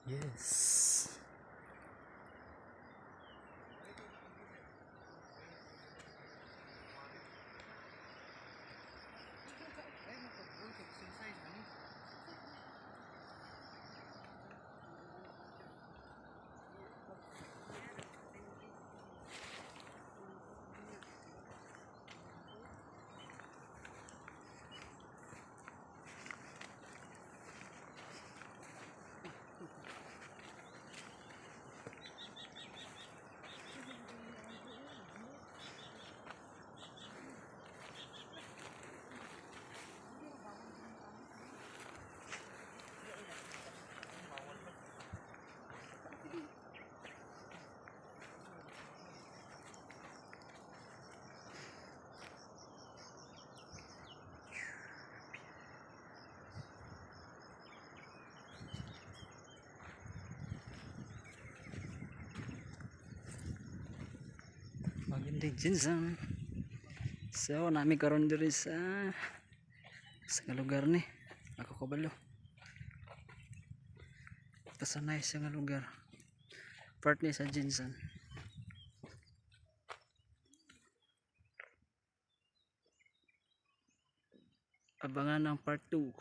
Yes. Magandang Jinsan. So nami karon diri sa lugar ni ako kabalo. Pasanay sa nga lugar. Part ni sa Jinsan. Abangan ang part 2.